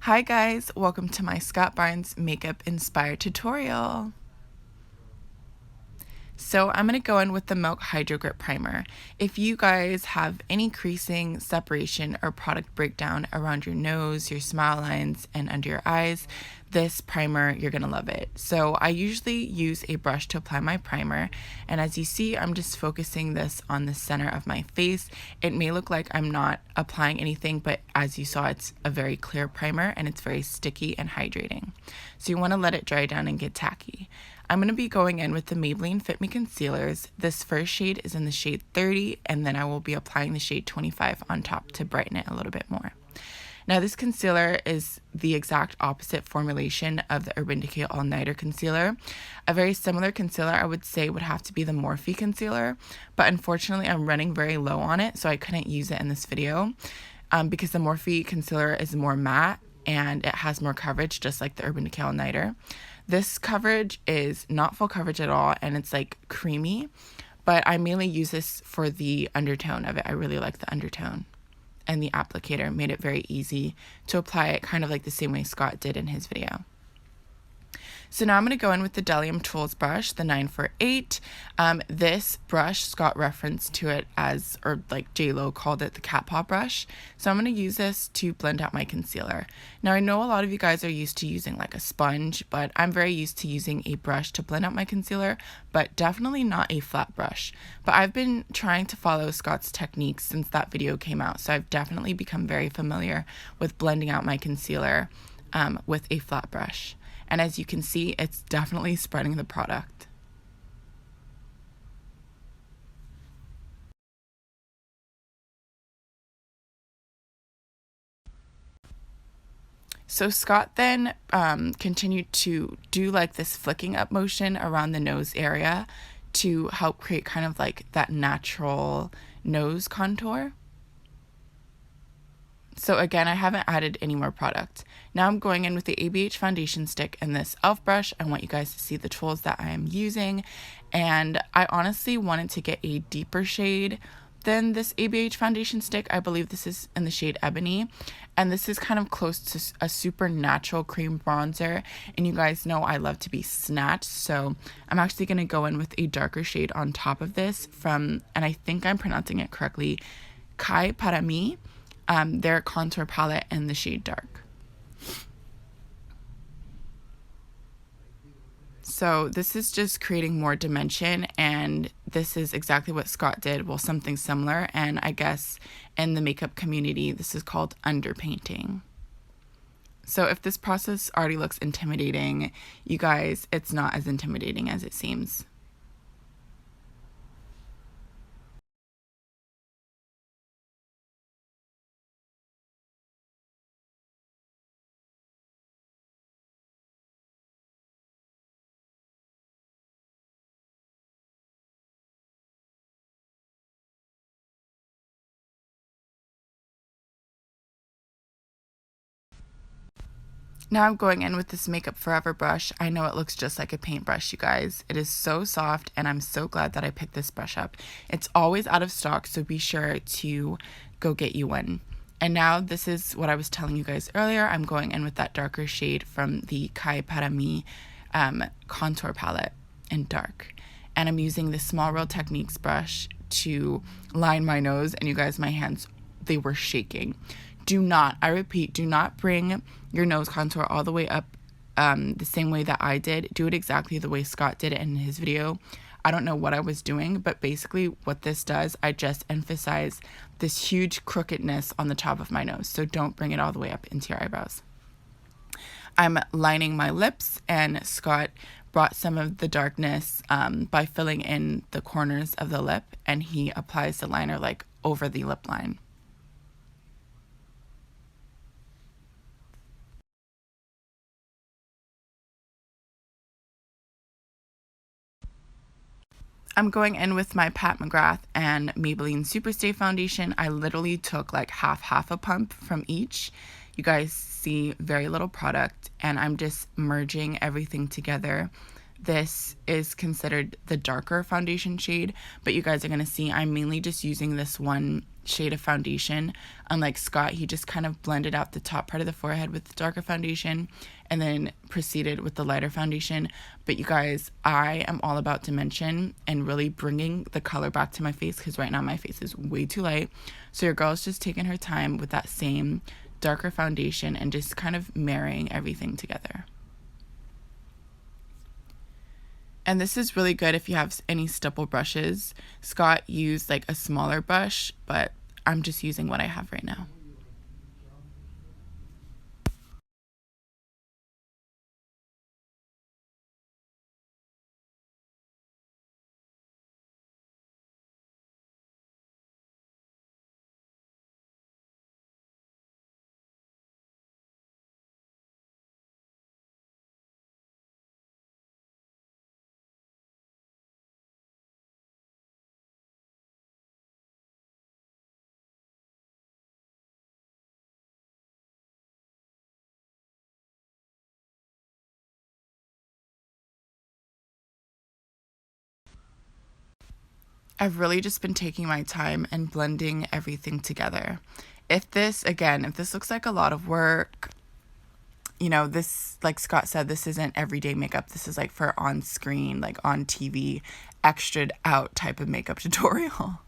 Hi guys, welcome to my Scott Barnes makeup inspired tutorial. So I'm going to go in with the Milk Hydro Grip Primer. If you guys have any creasing, separation, or product breakdown around your nose, your smile lines, and under your eyes, this primer, you're going to love it. So I usually use a brush to apply my primer, and as you see, I'm just focusing this on the center of my face. It may look like I'm not applying anything, but as you saw, it's a very clear primer and it's very sticky and hydrating. So you want to let it dry down and get tacky. I'm going to be going in with the Maybelline Fit Me Concealers. This first shade is in the shade 30, and then I will be applying the shade 25 on top to brighten it a little bit more. Now this concealer is the exact opposite formulation of the Urban Decay All Nighter Concealer. A very similar concealer I would say would have to be the Morphe Concealer, but unfortunately I'm running very low on it, so I couldn't use it in this video because the Morphe Concealer is more matte and it has more coverage, just like the Urban Decay All Nighter. This coverage is not full coverage at all, and it's like creamy, but I mainly use this for the undertone of it. I really like the undertone, and the applicator made it very easy to apply it, kind of like the same way Scott did in his video. So now I'm going to go in with the Delium Tools brush, the 948. This brush, Scott referenced to it as, or like J-Lo called it, the cat paw brush. So I'm going to use this to blend out my concealer. Now I know a lot of you guys are used to using like a sponge, but I'm very used to using a brush to blend out my concealer, but definitely not a flat brush. But I've been trying to follow Scott's techniques since that video came out, so I've definitely become very familiar with blending out my concealer with a flat brush. And as you can see, it's definitely spreading the product. So Scott then continued to do like this flicking up motion around the nose area to help create kind of like that natural nose contour. So again, I haven't added any more product. Now I'm going in with the ABH foundation stick and this e.l.f. brush. I want you guys to see the tools that I am using. And I honestly wanted to get a deeper shade than this ABH foundation stick. I believe this is in the shade Ebony. And this is kind of close to a super natural cream bronzer. And you guys know I love to be snatched. So I'm actually going to go in with a darker shade on top of this from, and I think I'm pronouncing it correctly, Kai Para Mi. Their contour palette in the shade Dark. So this is just creating more dimension, and this is exactly what Scott did, well, something similar, and I guess in the makeup community this is called underpainting. So if this process already looks intimidating, you guys, it's not as intimidating as it seems. Now I'm going in with this Makeup Forever brush. I know it looks just like a paintbrush, you guys. It is so soft, and I'm so glad that I picked this brush up. It's always out of stock, so be sure to go get you one. And now this is what I was telling you guys earlier. I'm going in with that darker shade from the Kai Para Mi contour palette in Dark. And I'm using the Small Real Techniques brush to line my nose, and you guys, my hands, they were shaking. Do not, I repeat, do not bring your nose contour all the way up the same way that I did. Do it exactly the way Scott did it in his video. I don't know what I was doing, but basically what this does, I just emphasize this huge crookedness on the top of my nose. So don't bring it all the way up into your eyebrows. I'm lining my lips, and Scott brought some of the darkness by filling in the corners of the lip, and he applies the liner like over the lip line. I'm going in with my Pat McGrath and Maybelline Superstay foundation. I literally took like half a pump from each. You guys see very little product, and I'm just merging everything together this is considered the darker foundation shade, but you guys are going to see I'm mainly just using this one shade of foundation. Unlike Scott, he just kind of blended out the top part of the forehead with the darker foundation and then proceeded with the lighter foundation. But you guys, I am all about dimension and really bringing the color back to my face, because right now my face is way too light. So your girl's just taking her time with that same darker foundation and just kind of marrying everything together. And this is really good if you have any stipple brushes. Scott used like a smaller brush, but I'm just using what I have right now. I've really just been taking my time and blending everything together. If this looks like a lot of work, you know, this, like Scott said, this isn't everyday makeup. This is like for on screen, like on TV, extra'd out type of makeup tutorial.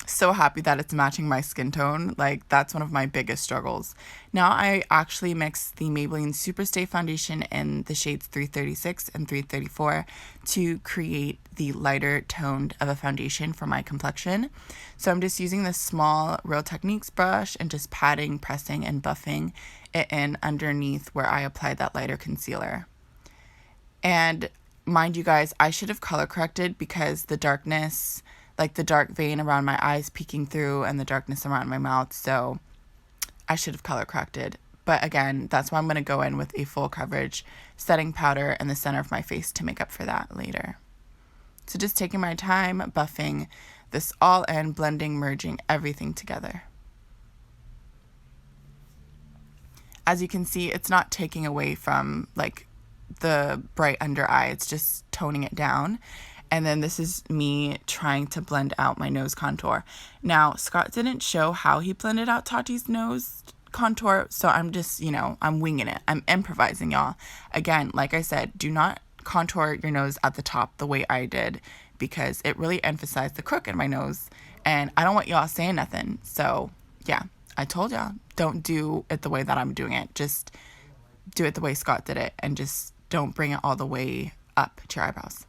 So happy that it's matching my skin tone. Like, that's one of my biggest struggles. Now I actually mix the Maybelline Superstay foundation in the shades 336 and 334 to create the lighter toned of a foundation for my complexion. So I'm just using this small Real Techniques brush and just patting, pressing, and buffing it in underneath where I applied that lighter concealer. And mind you guys, I should have color corrected because the darkness, like the dark vein around my eyes peeking through and the darkness around my mouth, so I should have color corrected. But again, that's why I'm going to go in with a full coverage setting powder in the center of my face to make up for that later. So just taking my time, buffing this all in, blending, merging everything together. As you can see, it's not taking away from like the bright under eye, it's just toning it down. And then this is me trying to blend out my nose contour. Now, Scott didn't show how he blended out Tati's nose contour, so I'm just, I'm winging it. I'm improvising, y'all. Again, like I said, do not contour your nose at the top the way I did, because it really emphasized the crook in my nose, and I don't want y'all saying nothing. So, yeah, I told y'all, don't do it the way that I'm doing it. Just do it the way Scott did it, and just don't bring it all the way up to your eyebrows.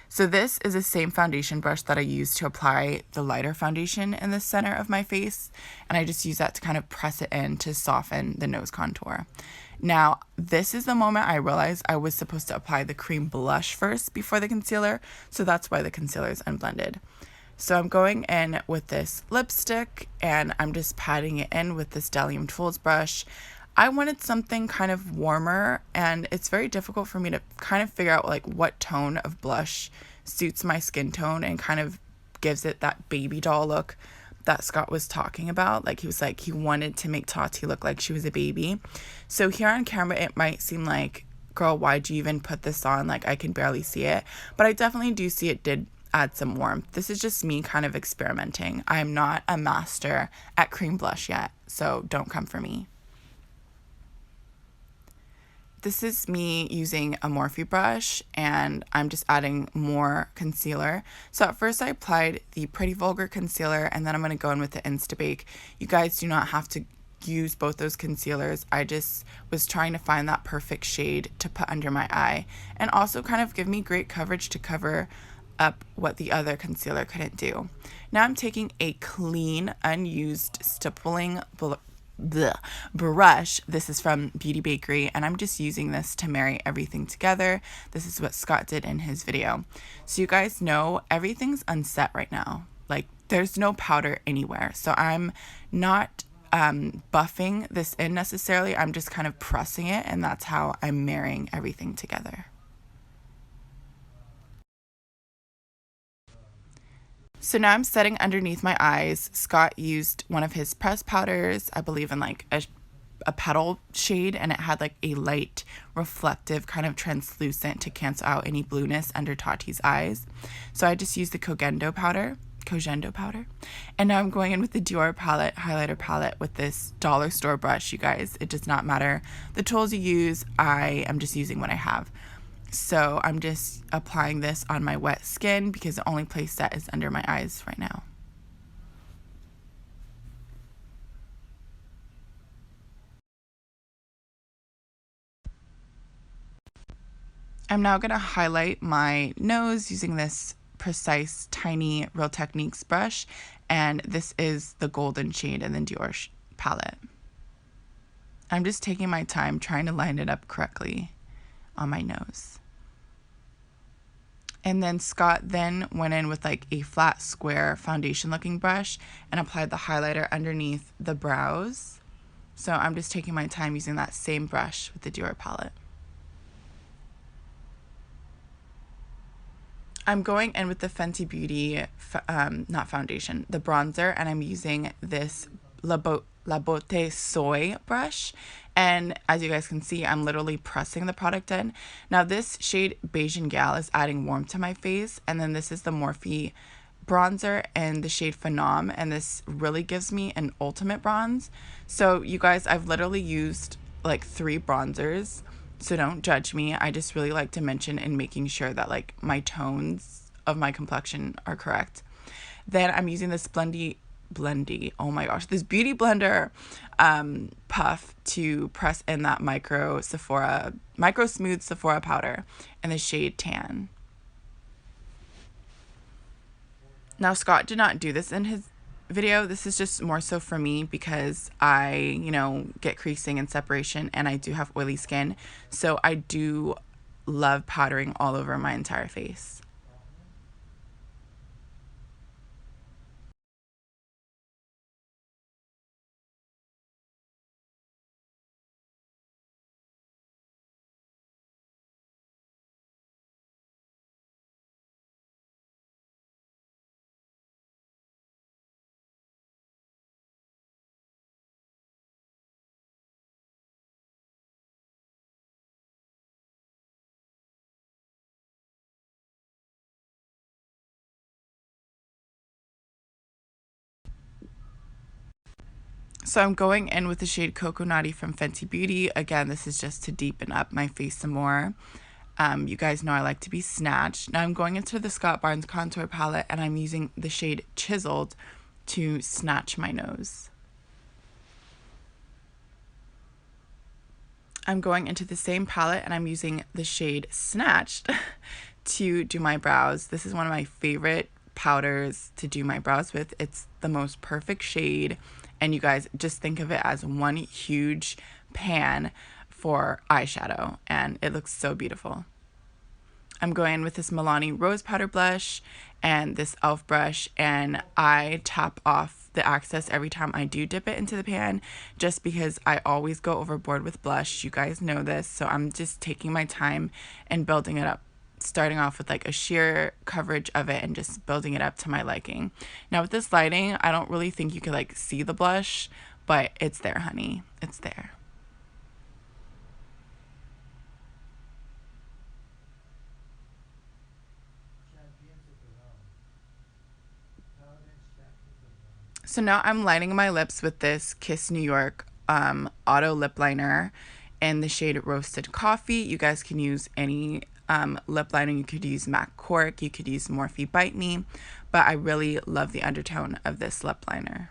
So this is the same foundation brush that I used to apply the lighter foundation in the center of my face, and I just use that to kind of press it in to soften the nose contour. Now, this is the moment I realized I was supposed to apply the cream blush first before the concealer, so that's why the concealer is unblended. So I'm going in with this lipstick, and I'm just patting it in with this Delium Tools brush. I wanted something kind of warmer, and it's very difficult for me to kind of figure out like what tone of blush suits my skin tone and kind of gives it that baby doll look that Scott was talking about. Like he wanted to make Tati look like she was a baby. So here on camera, it might seem like, girl, why'd you even put this on? Like, I can barely see it. But I definitely do see it did add some warmth. This is just me kind of experimenting. I'm not a master at cream blush yet, so don't come for me. This is me using a Morphe brush, and I'm just adding more concealer. So at first I applied the Pretty Vulgar concealer, and then I'm going to go in with the Instabake. You guys do not have to use both those concealers. I just was trying to find that perfect shade to put under my eye, and also kind of give me great coverage to cover up what the other concealer couldn't do. Now I'm taking a clean, unused stippling brush. This is from Beauty Bakerie, and I'm just using this to marry everything together. This is what Scott did in his video. So you guys know everything's unset right now. Like, there's no powder anywhere. So I'm not buffing this in necessarily. I'm just kind of pressing it, and that's how I'm marrying everything together. So now I'm setting underneath my eyes. Scott used one of his pressed powders, I believe in like a a petal shade, and it had like a light reflective kind of translucent to cancel out any blueness under Tati's eyes. So I just used the Cogendo powder. And now I'm going in with the Dior palette, highlighter palette, with this dollar store brush, you guys. It does not matter the tools you use. I am just using what I have. So I'm just applying this on my wet skin because the only place that is under my eyes right now. I'm now going to highlight my nose using this precise tiny Real Techniques brush, and this is the golden shade in the Dior palette. I'm just taking my time trying to line it up correctly on my nose. And then Scott then went in with like a flat square foundation looking brush and applied the highlighter underneath the brows. So I'm just taking my time using that same brush with the Dior palette. I'm going in with the Fenty Beauty, not foundation, the bronzer, and I'm using this La Beauté Soy brush. And as you guys can see, I'm literally pressing the product in. Now this shade Beijing Gal is adding warmth to my face, and then this is the Morphe bronzer and the shade Phenom, and this really gives me an ultimate bronze. So you guys, I've literally used like 3 bronzers. So don't judge me. I just really like to mention and making sure that like my tones of my complexion are correct. Then I'm using this Blendy, oh my gosh, this Beauty Blender puff to press in that micro smooth Sephora powder in the shade Tan. Now Scott did not do this in his video. This is just more so for me because I, get creasing and separation, and I do have oily skin. So I do love powdering all over my entire face. So I'm going in with the shade Coco Naughty from Fenty Beauty. Again, this is just to deepen up my face some more. You guys know I like to be snatched. Now I'm going into the Scott Barnes contour palette, and I'm using the shade Chiseled to snatch my nose. I'm going into the same palette, and I'm using the shade Snatched to do my brows. This is one of my favorite powders to do my brows with. It's the most perfect shade, and you guys just think of it as one huge pan for eyeshadow, and it looks so beautiful. I'm going with this Milani Rose Powder Blush and this e.l.f. brush, and I tap off the excess every time I do dip it into the pan, just because I always go overboard with blush. You guys know this, so I'm just taking my time and building it up, starting off with like a sheer coverage of it and just building it up to my liking. Now with this lighting, I don't really think you could like see the blush, but it's there, honey. It's there. So now I'm lining my lips with this Kiss New York auto lip liner in the shade Roasted Coffee. You guys can use any lip liner. You could use MAC Cork, you could use Morphe Bite Me, but I really love the undertone of this lip liner.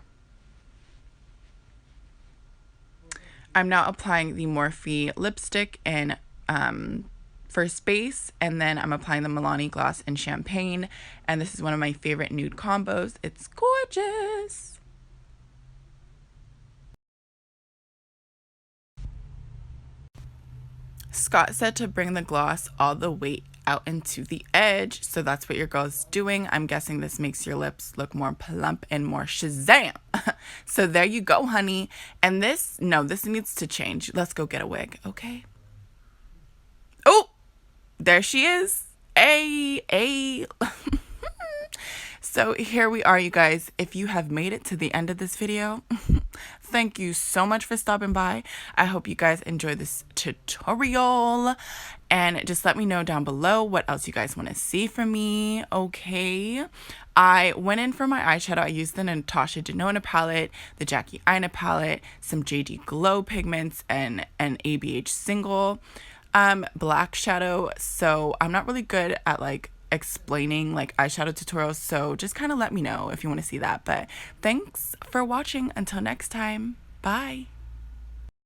I'm now applying the Morphe lipstick in First Base, and then I'm applying the Milani gloss in Champagne, and this is one of my favorite nude combos. It's gorgeous. Scott said to bring the gloss all the way out into the edge, so that's what your girl's doing. I'm guessing this makes your lips look more plump and more Shazam. So there you go, honey. And this needs to change. Let's go get a wig, okay? Oh, there she is. Hey. So here we are, you guys. If you have made it to the end of this video, Thank you so much for stopping by. I hope you guys enjoyed this tutorial, and just let me know down below what else you guys want to see from me. Okay, I went in for my eyeshadow. I used the Natasha Denona palette, the Jackie Aina palette, some JD Glow pigments, and an ABH single black shadow. So I'm not really good at like explaining like eyeshadow tutorials, so just kind of let me know if you want to see that. But thanks for watching. Until next time, bye.